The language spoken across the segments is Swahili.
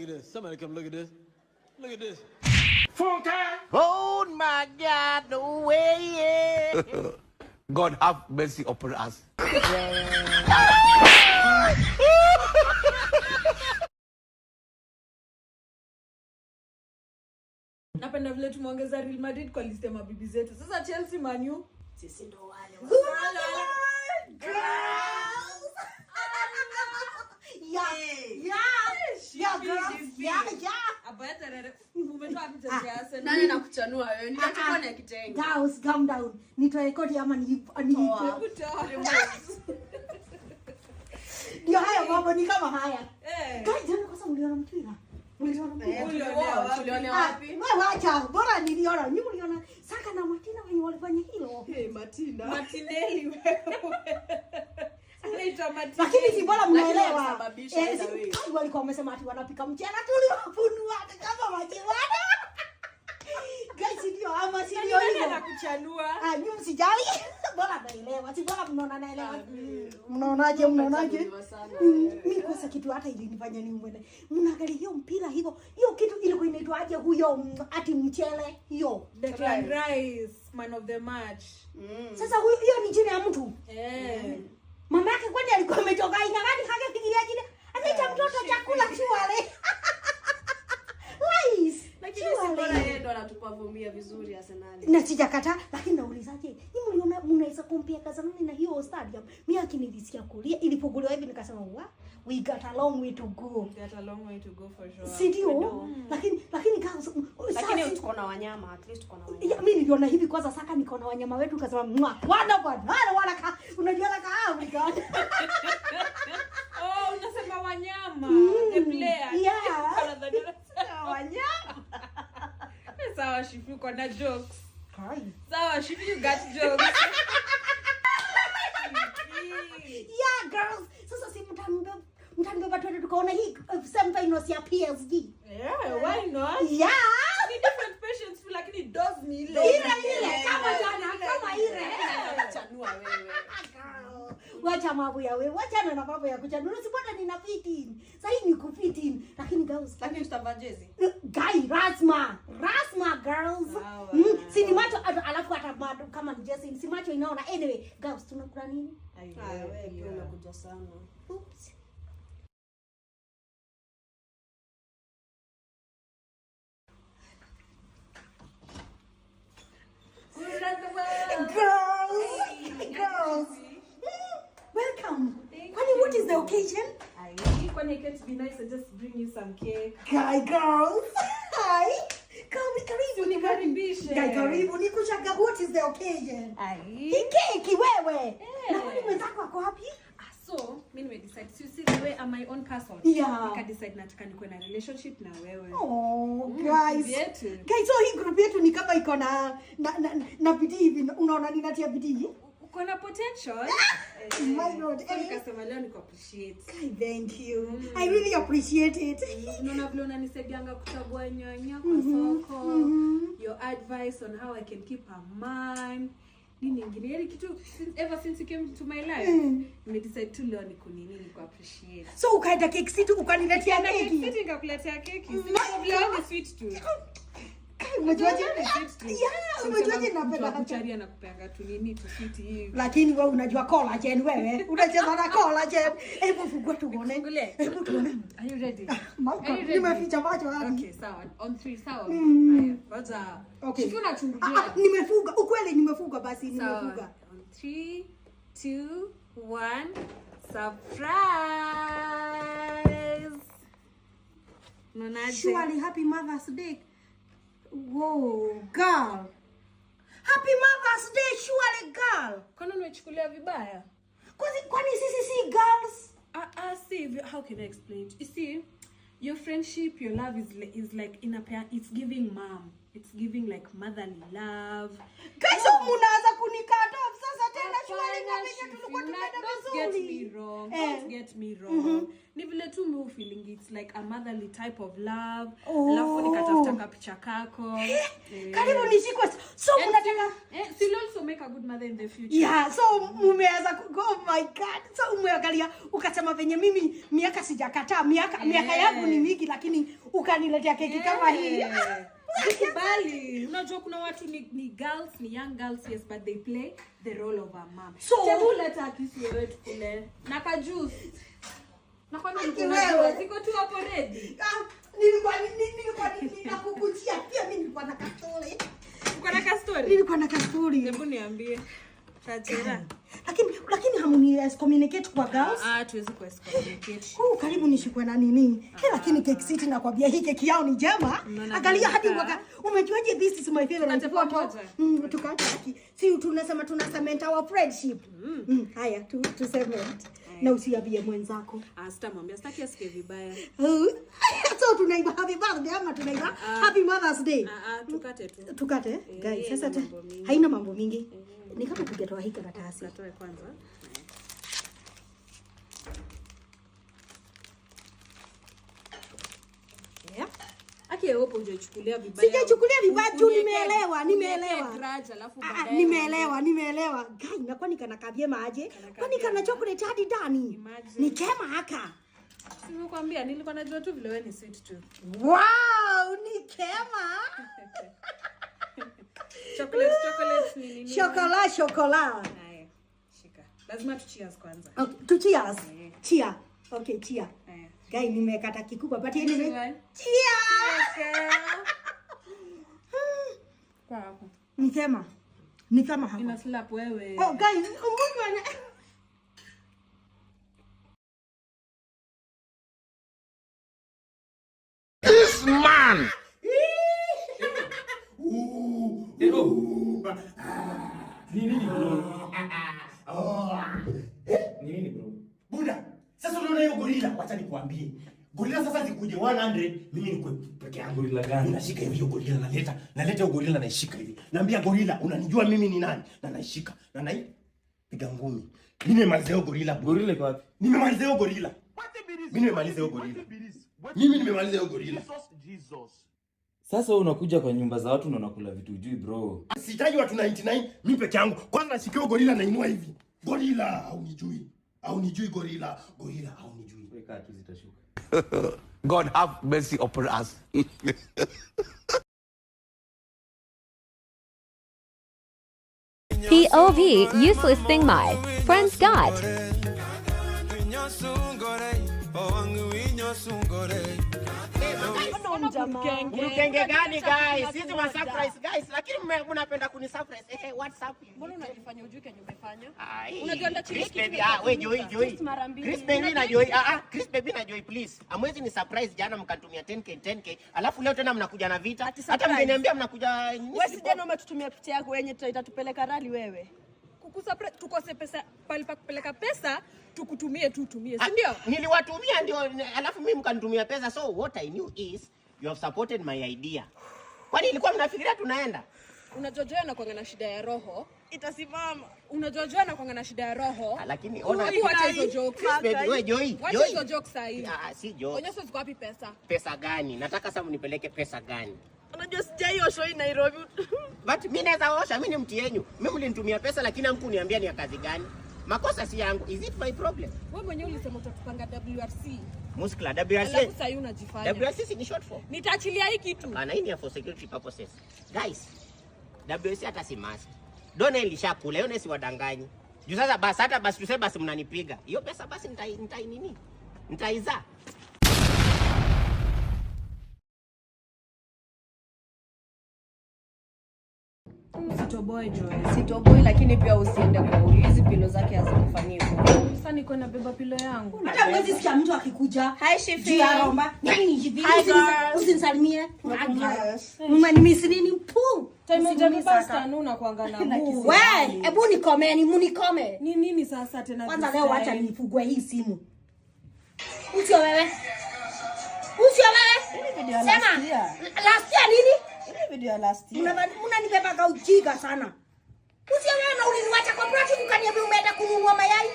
at this. Somebody come look at this. Look at this. Funke! Oh my God, no way. God have mercy upon us. Napenda vile tumeongeza Real Madrid kwa list ya mabibi zetu. Sasa Chelsea, Man U, sisi ndo wale. Nani nakuchanua wewe? Nitachukua na kitenge. Girls, calm down. Nitoe kodi ama ni ndio haya mambo ni kama haya. Guys, jana kwa sababu mliona mpira. Tuliona wapi? Wewe acha, bora niliona. Nyinyi mliona Saka na Martina wenye walifanya hilo. Martinelli wewe. Lakini si bora mnaelewa. Walikuwa wamesema ati wanapika mchana tuliwafunua kama majiwana. Guys, ndio ama si ndio hiyo nakuchanua. Nyinyi msijali. Bora naelewa. Si bora mnaona naelewa. Mnaonaje? Mimi kosa kitu hata ilinifanya niumwe. Mnaangalia hiyo mpira hivyo. Hiyo kitu ilikuwa inaitwaje huyo ati mchele hiyo. Declan Rice, man of the match. Sasa hiyo ni jina ya mtu. Mama yake kwani alikuwa ametoka aina gani kage pigilia jina? Anaita mtoto chakula chwale. Nice. Lakini bora yeye ndo anatupavumia vizuri Arsenal. Na sijakata, lakini naulizaje? Ni mliona mnaweza compare Kazamani na hiyo stadium? Mimi akinilisikia kulia ilipoguliwa hivi nikasema we got a long way to go. Got a long way to go for sure. Sidio? Lakini guys, lakini tuko na wanyama, at least tuko na wanyama. Mimi niliona hivi kwanza Saka niko na wanyama wetu kasema wala ka unajua la Afrika. Oh, unasema wanyama, the player. Yeah. Wanyama. Sawa, Shifu kwa na jokes. Hai. Sawa, Shifu, you got jokes. Yeah, girls. Sasa si mtanibeba twende tukaona hii same finals ya PSG. Yeah, why not? Yeah. Ni different patients feel lakini does ni ile. Ile kama jana kama ile. Chanua wewe. Wacha mambo ya wewe. Wacha na mambo ya kuchanua. Sipata nina fit in. Sasa hii ni kufit in. Lakini girls, lakini tutavaa jezi. Guy, Rasma girls. Si ni macho alafu hata kama ni jezi, si macho inaona. Anyway, girls tunakula nini? Wewe pia unakuja sana. Oops. Girls. Welcome. Kwani what is the occasion? Kwani can't be nice and just bring you some cake. Guy, girls. Hi. Karibu nikaribishe. Guy, karibu nikuchaga. What is the occasion? Hii keki wewe. Na kwani mwenzako wako wapi? So, mimi nimedecide si wewe am my own person. Yeah. Nika decide nataka nikuwe na relationship na wewe. Oh, guys. Guys, so hii group yetu ni kama iko na bidii hivi. Unaona ninatia bidii? Uko na potential. My God. Nikasema leo niko appreciate. Thank you. I really appreciate it. Unaona vile unanisaidianga kuchagua nyanya kwa soko. Your advice on how I can keep a man. Nini ingine kitu ever since you came to my life. Nimedecide tu leo niko appreciate. So ukaenda cake situ ukaniletea keki. Sisi nikakuletea keki. Leo ni sweet tu. Unajuaje? Unajuaje napenda kucharia na kupanga tu nini tu sweet hivi. Lakini wewe unajua collagen wewe. Unacheza na collagen. Hebu fungua tuone. Hebu tuone. Are you ready? Nimeficha macho hadi. Okay, sawa. On 3 sawa. Haya, kwanza. Okay. Sio nachungulia. Nimefuga. Ukweli nimefuga basi nimefuga. On 3 2 1 surprise. Nonaje? Surely happy Mother's Day. Whoa, girl. Happy Mother's Day, surely girl. Kwani unachukulia vibaya? Kwani sisi si girls? See, how can I explain? You see, your friendship, your love is like in a pair. It's giving mom. It's giving like motherly love. Guys, so munaanza kunikata sasa tena surely na venye tulikuwa tumeenda vizuri. Don't get me wrong. Ni vile tu mimi feeling it's like a motherly type of love. Alafu nikatafuta kapicha kako. Karibu nishikwe. So unataka she'll also make a good mother in the future. Yeah, so umeanza oh my god. So umeangalia ukasema venye mimi miaka sijakataa, miaka yangu ni mingi lakini ukaniletea keki kama hii. Kibali. Unajua kuna watu ni girls, ni young girls, yes, but they play the role of a mom. So leta kisi wewe tukule. Na ka juice. Na kwa nini unajua siko tu hapo ready? Nilikuwa ninakukujia pia mimi nilikuwa na kastori. Uko na kastori? Nilikuwa na kastori. Hebu niambie. Tajera. Lakini hamuni communicate kwa girls? Tuwezi ku communicate. Karibu nishikwe na nini? Lakini Cake City nakwambia hii keki yao ni jema. Angalia hadi umejuaje this is my favorite photo. Tukaacha haki. Si tunasema tuna cement our friendship. Haya tu cement. Na usiambie mwenzako. Sitamwambia, sitaki asikie vibaya. So tunaiba happy birthday ama tunaiba happy Mother's Day. Tukate tu. Tukate? Guys, sasa haina mambo mingi. Ni kama tukitoa hii karatasi. Natoa kwanza. Yeah. Aki hapo hujachukulia vibaya. Sijachukulia vibaya juu nimeelewa. Nimeelewa. Gai, na kwani kana kabie maaje? Kwani kana chocolate hadi ndani? Ni kema haka. Simekwambia nilikuwa najua tu vile wewe ni sweet tu. Wow, ni kema. Chocolate nini? Chocolate. Haya, shika. Lazima tu cheers kwanza. Okay, tu cheers. Cheer. Okay, cheer. Gai, nimekata kikubwa but anyway. Cheers. Kwa hapo. Ni kama hapo. Ina slap wewe. Oh, guys, mbona This man. Nini bro? Buda, sasa unaona hiyo gorilla, wacha nikwambie. Gorilla sasa zikuje 100, mimi niko peke yangu. Gorilla gani? Nashika hiyo gorilla naleta hiyo gorilla naishika hivi. Naambia gorilla, unanijua mimi ni nani? Na naishika. Na piga ngumi. Mimi nimemaliza hiyo gorilla. Gorilla iko wapi? Nimemaliza hiyo gorilla. Mimi nimemaliza hiyo gorilla. Jesus. Sasa wewe unakuja kwa nyumba za watu na unakula vitu juu bro. Sitaji watu 99, mimi peke yangu. Kwanza nashika hiyo gorilla nainua hivi. Gorilla, haunijui gorilla. Gorilla, haunijui. Weka tu zitashuka. God have mercy upon us. POV, useless thing my friends got. Mkenge gani guys? Sisi wa surprise guys, lakini mnapenda kuni surprise. What's up? Mbona unajifanya ujui kenye umefanya? Unajua ndachini kitu. Wewe Joy. Chris baby na Joy. Chris baby na Joy please. Amwezi ni surprise jana mkatumia 10k. Alafu leo tena mnakuja na vita. Hata mngeniambia mnakuja wewe si jana umetutumia picha yako yenye itatupeleka rally wewe. Kukusurprise tukose pesa pale pa kupeleka pesa tukutumie tutumie, si ndio? Niliwatumia ndio alafu mimi mkanitumia pesa. So what I knew is you have supported my idea. Kwani ilikuwa mnafikiria tunaenda? Unajua Joy anakuanga na shida ya roho. Itasimama. Unajua Joy anakuanga na shida ya roho. Lakini ona acha hizo jokes. Wewe Joy. Wacha hizo jokes sahihi. Si jokes. Onyesha ziko wapi pesa? Pesa gani? Nataka sasa mnipeleke pesa gani? Unajua sijai osho hii Nairobi. But mimi naweza osha, mimi ni mtu yenyu. Mimi mlinitumia pesa lakini hamkuniambia ni ya kazi gani. Makosa si yangu. Is it my problem? Wewe mwenyewe ulisema utatupanga WRC. Muskla WRC. Alafu sasa unajifanya. WRC ni short form. Nitaachilia hii kitu. Hii ni for security purposes. Guys, WRC hata si mask. Dona ilishakula, hiyo nesi wadanganyi. Juu sasa basi hata basi tuseme basi mnanipiga. Hiyo pesa basi nitai nini? Nitaiza. Sitoboi lakini pia usiende kwa hizi pilo zake hazikufanyia. Sasa niko na beba pilo yangu. hata mwezi sikia mtu akikuja. Hi Shifi. Jia romba. Nini hivi? Usinisalimie. Yes. Mmenimisi nini? Pu. Time ujabeba stanuna kuangana move. Wewe, hebu munikome. Ni nini sasa tena? Kwanza leo acha nifugue hii simu. Usio wewe. Sema. Last year nini? Ile video ya last year. Mnanibeba ka ujiga sana. Usio wewe na uliniacha kwa plati ukaniambia umeenda kununua mayai.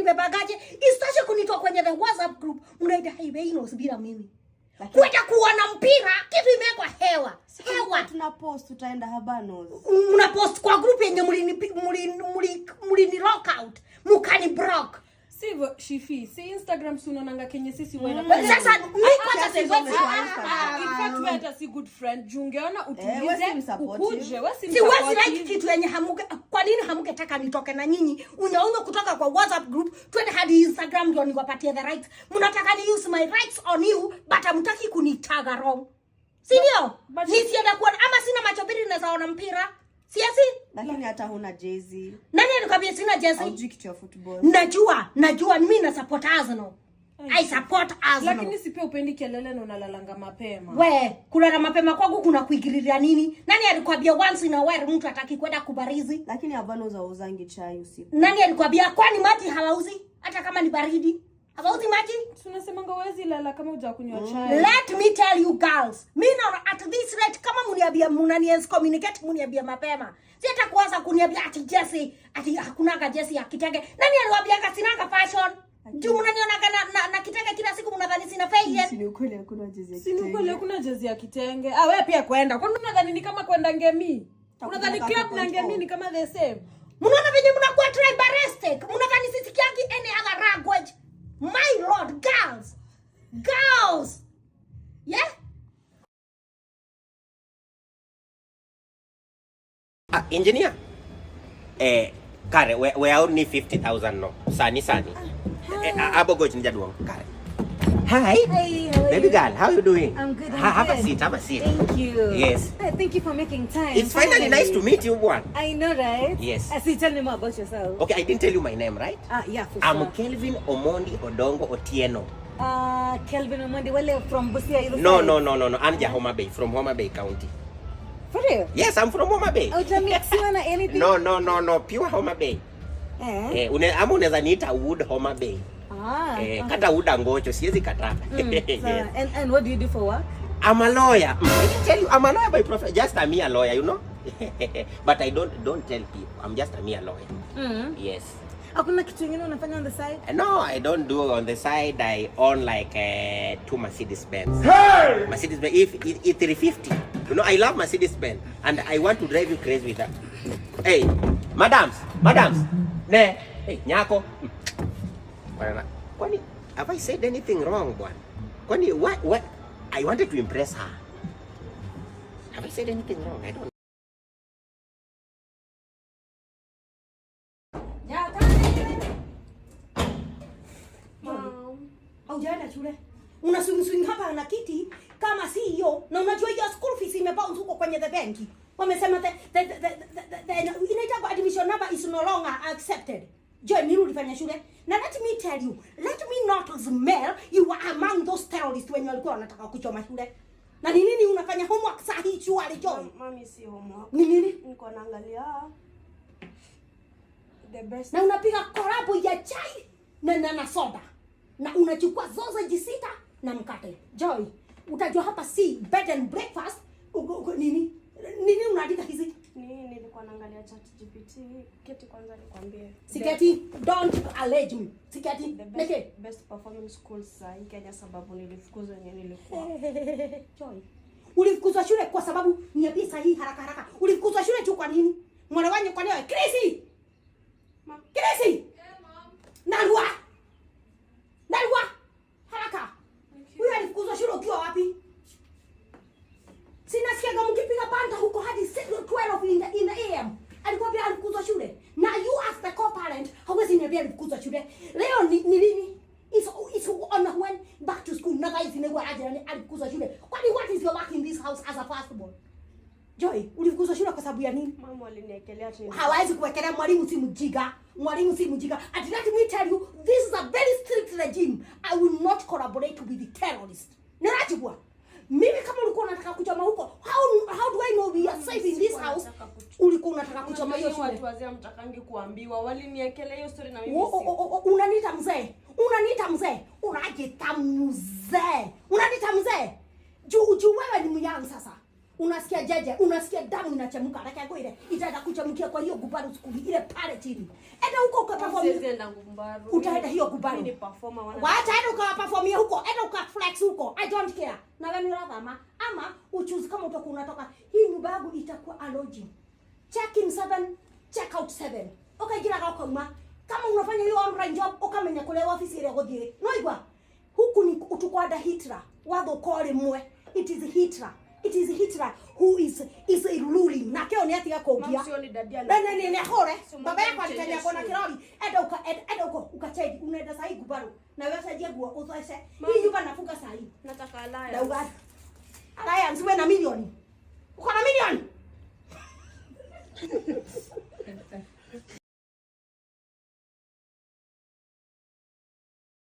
kunibebagaje? Isitoshe kunitoa kwenye the WhatsApp group. Mnaita highway bila mimi. Kwenda kuona mpira kitu imekwa hewa. Hewa tunapost tutaenda Habanos. Una post kwa group yenye mlini lock out. Mukani block. Sivyo Shifi, si Instagram sunaonanga Kenya sisi wewe. Sasa mimi kwanza siwezi. In fact we hata si good friend. Jungeona utulize ukuje. Siwezi like kitu yenye hamuge. Kwa nini hamugetaka nitoke na nyinyi? Unaona kutoka kwa WhatsApp group twende hadi Instagram ndio niwapatie the rights. Mnataka ni use my rights on you but hamtaki kunitaga wrong. Si ndio? Nisienda kuona ama sina macho mbili naweza ona mpira. Siasi? Lakini hata huna jersey. Nani alikwambia sina jersey? Hujui kitu ya football. Najua mimi na support Arsenal. I support Arsenal. Lakini si pia upendi kelele na unalalanga mapema. We, kulala mapema kwangu kuna kuigiriria nini? Nani alikwambia once in a while mtu hataki kwenda kubarizi? Lakini Habanos hauzangi chai usiku. Nani alikwambia kwani maji hawauzi hata kama ni baridi? Hawauzi maji? Tunasemanga wezi lala kama hujakunywa chai. Let me tell you girls. Mimi na at this rate kama mniambia mnaniens communicate mniambia mapema. Si hata kuanza kuniambia ati Jesse, ati hakunaga Jesse ya kitenge. Nani aliwaambia sinaga fashion? Juu mnaniona na kitenge kila siku mnadhani sina faith. Si ukweli hakuna jezi ya kitenge. Si ukweli hakuna jezi ya kitenge. Wewe pia kwenda. Kwani unadhani ni kama kwenda ngemi? Unadhani club na ngemi ni kama the same? Mnaona venye mnakuwa tribalistic. Mnadhani sisi kiaki any other language? My lord, girls. Yeah? Engineer. Kare, we are only 50,000 no. Sani. Abogo njaduong. Kare. Hi. Hey, baby girl, how you doing? I'm good. Have a seat. Thank you. Yes. Thank you for making time. It's finally nice to meet you, one. I know, right? Yes. See, tell me more about yourself. Okay, I didn't tell you my name, right? Yeah, for I'm sure. Kelvin Omondi Odongo Otieno. Kelvin Omondi, well, from Busia. No. I'm Homa Bay, from Homa Bay County. For real? Yes, I'm from Homa Bay. Oh, mix you or anything? No, pure Homa Bay. Ama unaweza niita Wood Homa Bay. Kata Wood Ngocho, siwezi kata. Yes. And what do you do for work? I'm a lawyer. I didn't tell you, I'm a lawyer by profession. Just a mere lawyer, you know. But I don't tell people. I'm just a mere lawyer. Yes. Hakuna kitu kingine unafanya on the side? No, I don't do on the side. I own like 2 Mercedes-Benz. Hey! Mercedes-Benz, if 350. You know, I love Mercedes-Benz. And I want to drive you crazy with that. Hey, madams. Ne, hey, nyako. Kwani, have I said anything wrong, bwana? Kwani, what? I wanted to impress her. Have I said anything wrong? I don't know. Haujaenda shule. Unaswing hapa na kiti kama CEO na unajua hiyo school fees imebounce huko kwenye the benki. Wamesema the inaitwa admission number is no longer accepted. Joy, nini ulifanya shule? Na let me tell you, let me not smell you were among those terrorists when walikuwa wanataka kuchoma shule. Na ni nini unafanya homework saa hii chuo Joy? Mami si homework. Ni nini? Niko naangalia the best. Na unapiga korabu ya chai na soda. Na unachukua sausage 6 na mkate. Joy, utajua hapa si bed and breakfast. Nini unaandika hizi? Nilikuwa naangalia ChatGPT. Keti kwanza nikwambie. Siketi, don't allege me. Siketi, the best performing schools in Kenya sababu nilifukuzwa yenye nilikuwa. Joy, ulifukuzwa shule kwa sababu niambie sahihi haraka. Ulifukuzwa shule tu kwa nini? Mwana wangu kwa nini? Krisi! Mom. Krisi! Yeah, mom. Nalwa! Haraka. Huyu alifukuzwa shule ukiwa wapi? Sinasikia kama mkipiga banda huko hadi 12 in the AM. Alikuwa pia alifukuzwa shule. Na you as the co-parent, hawezi niambia alifukuzwa shule. Leo ni lini? It's on when back to school. Na guys inakuwa aje na alifukuzwa shule. Kwani what is your work in this house as a firstborn? Joy, ulifukuzwa shule kwa sababu ya nini? Mama aliniekelea chini. Hawezi kuwekelea mwalimu si mjinga. And let me tell you, this is a very strict regime. I will not collaborate with the terrorists. Ninajua. Mimi kama ulikuwa unataka kuchoma huko, how do I know we are safe in this house? Ulikuwa unataka kuchoma hiyo shule. Watu wazee mtakangi kuambiwa, waliniekelea hiyo story na mimi si. Unaniita mzee. Unajita mzee. Unaniita mzee. Juu wewe ni myangu sasa. unasikia jeje, unasikia damu inachemka, reke ngoire itaenda kuchemkia kwa hiyo gubaru skuli ile pale chini. Enda huko ukaperform. Sienda gubaru. Utaenda hiyo gubaru. Mimi ni performer wana. Wacha enda ukaperform huko, enda ukaflex huko. I don't care. Na wewe ni radhama ama uchuzi kama utakuwa unatoka. Hii nyumba yangu itakuwa a lodging. Check in 7, check out 7. Okay, jira kwa kuma. Kama unafanya hiyo online job, ukamenya kule office ile godire. Noigwa. Huku ni utukwada Hitler. Wado kole mwe. It is Hitler. It is Hitler who is ruling. Na keo ni ati yako ubia. Mamsio ni dadia. Ne hore. Baba yako alikanya kona kiroli. Eda ukachedi. Unaenda sahi gubaru. Na wewe sajia guo uzoese. Hii nyumba nafunga sahi. Nataka alaya. Dauga. Alaya nsiwe na milioni. Uko na milioni?